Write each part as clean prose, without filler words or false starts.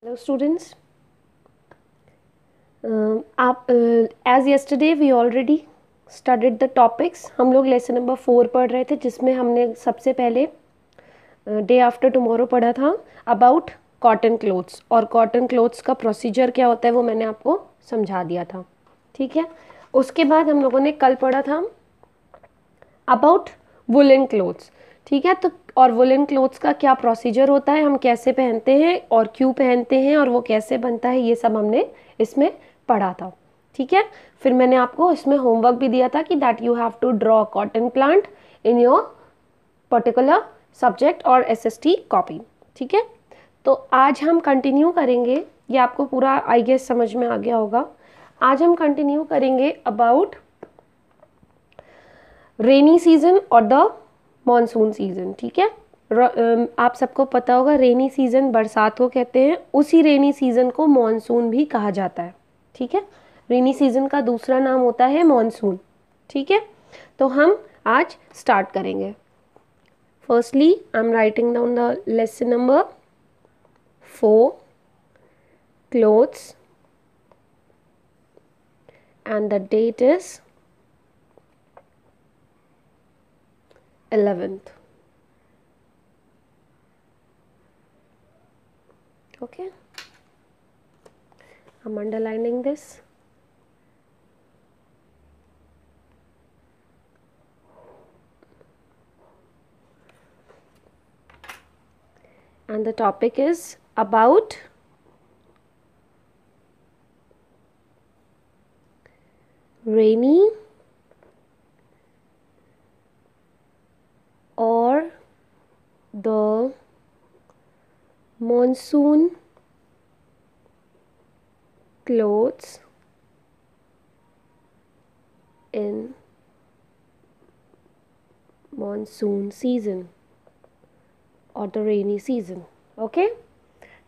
Hello students. As yesterday we already studied the topics. हम लोग lesson number 4 पढ़ रहे थे जिसमें हमने सबसे पहले डे आफ्टर टुमारो पढ़ा था अबाउट कॉटन क्लोथ्स, और कॉटन क्लोथ्स का प्रोसीजर क्या होता है वो मैंने आपको समझा दिया था। ठीक है, उसके बाद हम लोगों ने कल पढ़ा था अबाउट वुलन क्लोथ्स। ठीक है, तो और वुलन क्लोथ्स का क्या प्रोसीजर होता है, हम कैसे पहनते हैं और क्यों पहनते हैं और वो कैसे बनता है, ये सब हमने इसमें पढ़ा था। ठीक है, फिर मैंने आपको इसमें होमवर्क भी दिया था कि that you have to draw cotton plant in your particular subject और एसएसटी कॉपी। ठीक है, तो आज हम कंटिन्यू करेंगे, ये आपको पूरा आई गेस समझ में आ गया होगा। आज हम कंटिन्यू करेंगे अबाउट रेनी सीजन और द मॉनसून सीजन। ठीक है, आप सबको पता होगा रेनी सीजन बरसात को कहते हैं, उसी रेनी सीजन को मॉनसून भी कहा जाता है। ठीक है, रेनी सीजन का दूसरा नाम होता है मॉनसून। ठीक है, तो हम आज स्टार्ट करेंगे। Firstly I am writing down the lesson number 4 clothes and the date is 11th. Okay, I'm underlining this. And the topic is about rainy or the monsoon clothes in monsoon season or the rainy season. Okay,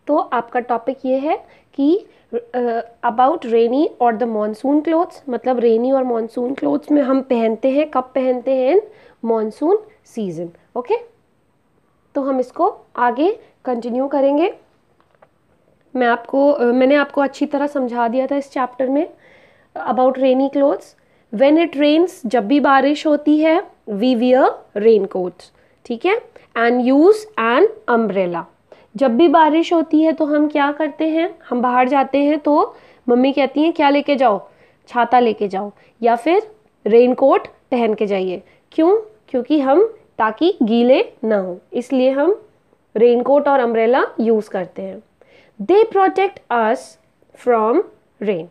तो आपका topic ये है कि about रेनी और the monsoon clothes, मतलब रेनी और monsoon clothes में हम पहनते हैं, कब पहनते हैं, इन मॉनसून सीजन। ओके, तो हम इसको आगे कंटिन्यू करेंगे। मैंने आपको अच्छी तरह समझा दिया था इस चैप्टर में about rainy clothes. When it rains, जब भी बारिश होती है, वी वियर रेन कोट्स। ठीक है, एंड यूज एन अम्ब्रेला। जब भी बारिश होती है तो हम क्या करते हैं, हम बाहर जाते हैं तो मम्मी कहती हैं क्या लेके जाओ, छाता लेके जाओ या फिर रेन कोट पहन के जाइए। क्यों? क्योंकि हम ताकि गीले ना हो, इसलिए हम रेन कोट और अम्ब्रेला यूज़ करते हैं। They protect us from rain.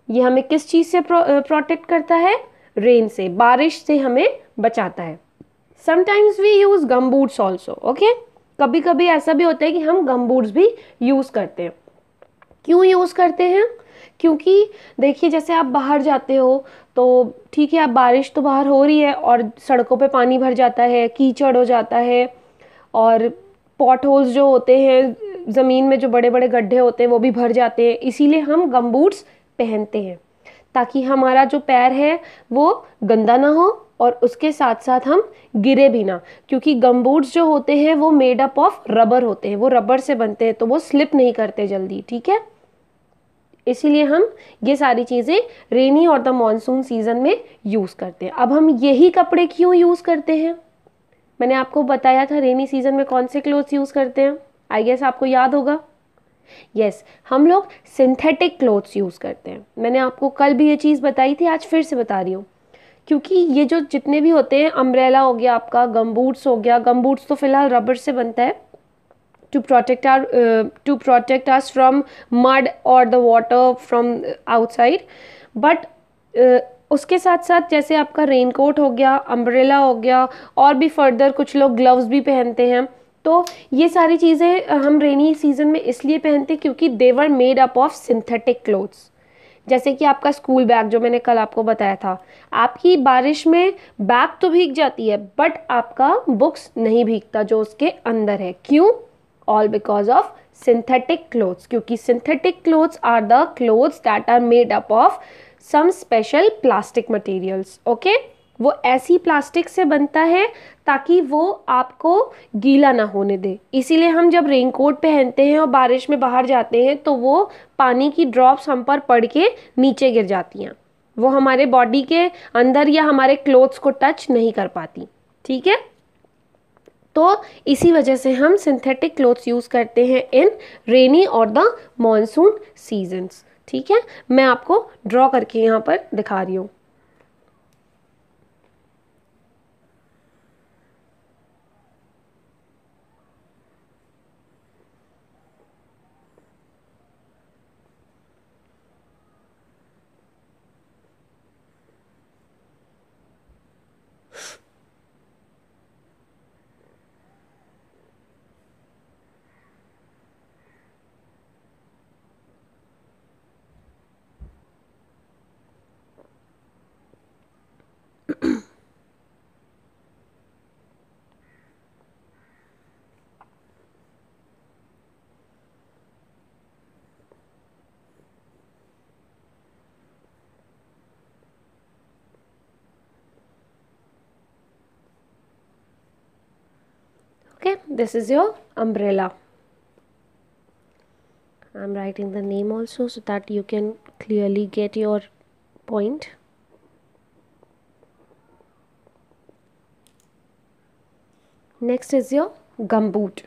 ये हमें किस चीज़ से प्रोटेक्ट करता है? रेन से, बारिश से हमें बचाता है। Sometimes we use gum boots also. Okay, कभी कभी ऐसा भी होता है कि हम गम बूट्स भी यूज़ करते हैं। क्यों यूज़ करते हैं? क्योंकि देखिए, जैसे आप बाहर जाते हो तो ठीक है, आप बारिश तो बाहर हो रही है और सड़कों पे पानी भर जाता है, कीचड़ हो जाता है, और पॉट होल्स जो होते हैं, ज़मीन में जो बड़े बड़े गड्ढे होते हैं वो भी भर जाते हैं। इसीलिए हम गम बूट्स पहनते हैं ताकि हमारा जो पैर है वो गंदा ना हो और उसके साथ साथ हम गिरे भी ना, क्योंकि गम बूट्स जो होते हैं वो मेड अप ऑफ रबर होते हैं, वो रबर से बनते हैं तो वो स्लिप नहीं करते जल्दी। ठीक है, इसीलिए हम ये सारी चीज़ें रेनी और द मॉनसून सीजन में यूज़ करते हैं। अब हम यही कपड़े क्यों यूज़ करते हैं? मैंने आपको बताया था रेनी सीजन में कौन से क्लोथ्स यूज़ करते हैं, आई गेस आपको याद होगा। यस, हम लोग सिंथेटिक क्लोथ्स यूज़ करते हैं। मैंने आपको कल भी ये चीज़ बताई थी, आज फिर से बता रही हूँ, क्योंकि ये जो जितने भी होते हैं, अम्ब्रेला हो गया आपका, गम बूट्स हो गया, गम बूट्स तो फिलहाल रबर से बनता है to protect us from mud or the water from outside, but उसके साथ साथ जैसे आपका रेनकोट हो गया, अम्ब्रेला हो गया, और भी फर्दर कुछ लोग ग्लव्स भी पहनते हैं। तो ये सारी चीज़ें हम रेनी सीजन में इसलिए पहनते हैं क्योंकि they were made up of synthetic clothes. जैसे कि आपका स्कूल बैग जो मैंने कल आपको बताया था, आपकी बारिश में बैग तो भीग जाती है बट आपका बुक्स नहीं भीगता जो उसके अंदर है। क्यों? All because of synthetic clothes, क्योंकि synthetic clothes are the clothes that are made up of some special plastic materials. Okay, वो ऐसी प्लास्टिक से बनता है ताकि वो आपको गीला ना होने दे। इसीलिए हम जब रेनकोट पहनते हैं और बारिश में बाहर जाते हैं तो वो पानी की ड्रॉप्स हम पर पड़ के नीचे गिर जाती हैं, वो हमारे बॉडी के अंदर या हमारे क्लोथ्स को टच नहीं कर पाती। ठीक है, तो इसी वजह से हम सिंथेटिक क्लोथ्स यूज़ करते हैं इन रेनी और द मॉनसून सीजन्स। ठीक है, मैं आपको ड्रॉ करके यहाँ पर दिखा रही हूँ। Okay, this is your umbrella. I'm writing the name also so that you can clearly get your point. Next is your gumboot.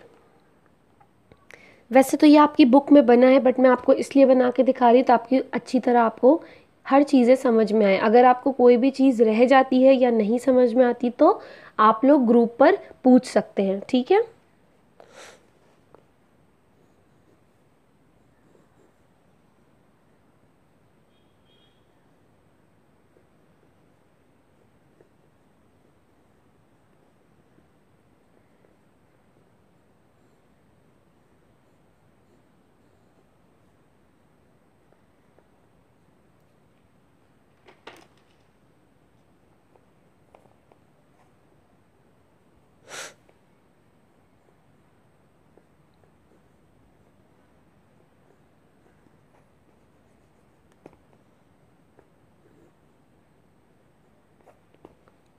वैसे तो ये आपकी बुक में बना है बट मैं आपको इसलिए बना के दिखा रही हूँ तो आपकी अच्छी तरह आपको हर चीज़ें समझ में आए। अगर आपको कोई भी चीज़ रह जाती है या नहीं समझ में आती तो आप लोग ग्रुप पर पूछ सकते हैं। ठीक है,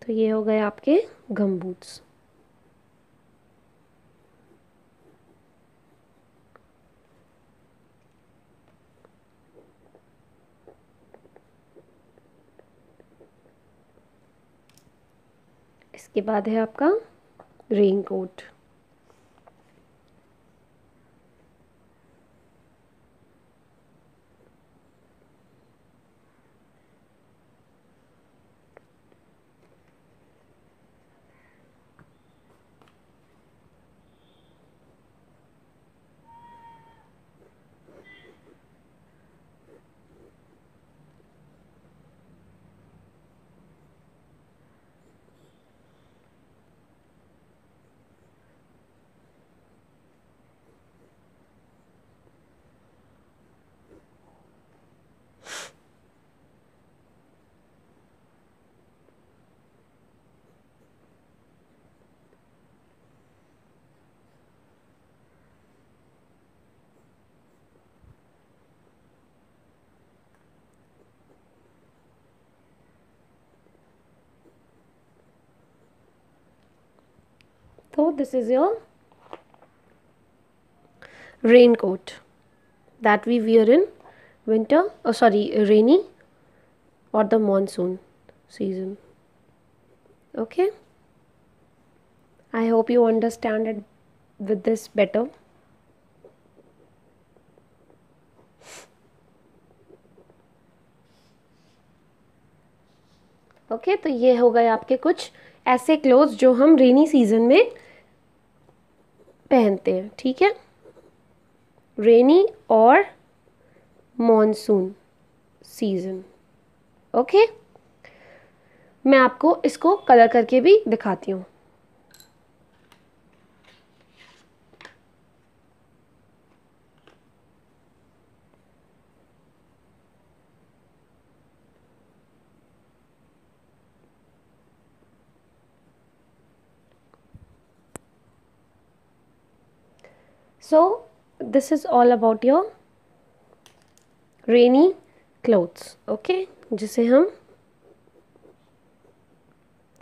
तो ये हो गए आपके गमबूट्स। इसके बाद है आपका raincoat. So this is your raincoat that we wear in winter, rainy or the monsoon season. Okay, I hope you understand it with this better. Okay तो ये हो गए आपके कुछ ऐसे क्लोथ्स जो हम रेनी सीजन में पहनते हैं। ठीक है, रेनी और मॉनसून सीजन। ओके, मैं आपको इसको कलर करके भी दिखाती हूँ। So this is all about your rainy clothes. Okay, जिसे हम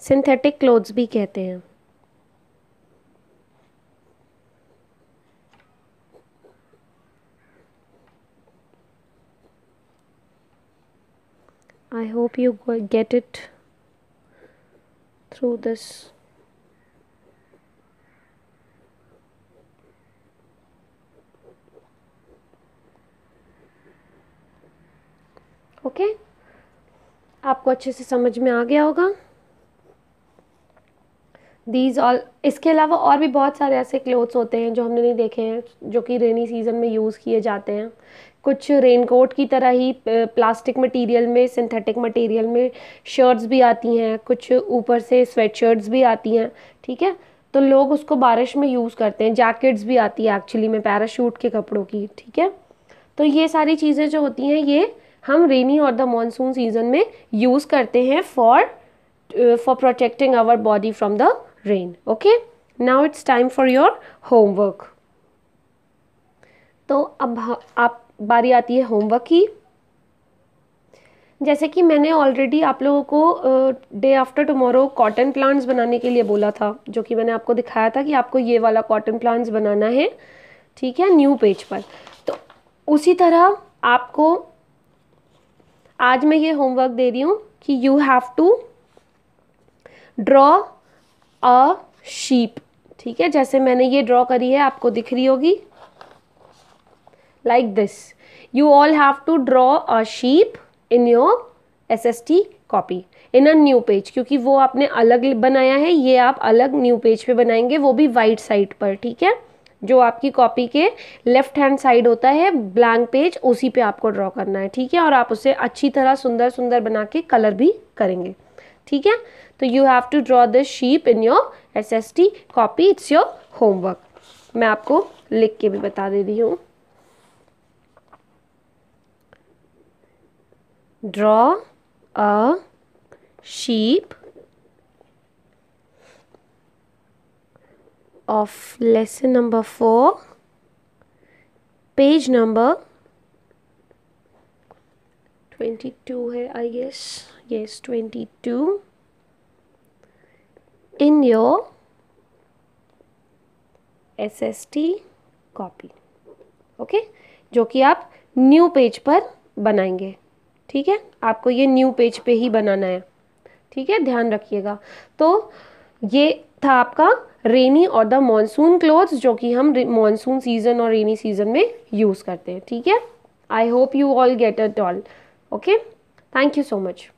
सिंथेटिक क्लोथ्स भी कहते हैं। I hope you get it through this. Okay, आपको अच्छे से समझ में आ गया होगा। दीज ऑल, इसके अलावा और भी बहुत सारे ऐसे क्लोथ्स होते हैं जो हमने नहीं देखे हैं, जो कि रेनी सीजन में यूज़ किए जाते हैं। कुछ रेनकोट की तरह ही प्लास्टिक मटेरियल में, सिंथेटिक मटेरियल में शर्ट्स भी आती हैं, कुछ ऊपर से स्वेट शर्ट्स भी आती हैं, ठीक है। तो लोग उसको बारिश में यूज़ करते हैं। जैकेट्स भी आती है एक्चुअली में पैराशूट के कपड़ों की, ठीक है। तो ये सारी चीज़ें जो होती हैं ये हम रेनी और द मानसून सीजन में यूज़ करते हैं for protecting our body from the rain. Okay, now it's time for your homework. तो अब आप बारी आती है होमवर्क की। जैसे कि मैंने ऑलरेडी आप लोगों को day after tomorrow cotton plants बनाने के लिए बोला था, जो कि मैंने आपको दिखाया था कि आपको ये वाला कॉटन प्लांट्स बनाना है, ठीक है, न्यू पेज पर। तो उसी तरह आपको आज मैं ये होमवर्क दे रही हूँ कि you have to draw a sheep, ठीक है। जैसे मैंने ये ड्रॉ करी है, आपको दिख रही होगी, like this. You all have to draw a sheep in your SST copy in a new page, क्योंकि वो आपने अलग बनाया है, ये आप अलग न्यू पेज पे बनाएंगे, वो भी वाइट साइड पर, ठीक है। जो आपकी कॉपी के लेफ्ट हैंड साइड होता है ब्लैंक पेज, उसी पे आपको ड्रॉ करना है, ठीक है। और आप उसे अच्छी तरह सुंदर सुंदर बना के कलर भी करेंगे, ठीक है। तो you have to draw this sheep in your SST copy, it's your homework. मैं आपको लिख के भी बता दे रही हूँ। Draw a sheep of lesson number 4, page number 22 है, I guess, yes 22, in your SST copy, okay, जो कि आप न्यू पेज पर बनाएंगे, ठीक है। आपको ये न्यू पेज पे ही बनाना है, ठीक है, ध्यान रखिएगा। तो ये था आपका रेनी और द मॉनसून क्लोथ्स, जो कि हम मॉनसून सीजन और रेनी सीजन में यूज़ करते हैं, ठीक है। I hope you all get it all, okay, thank you so much.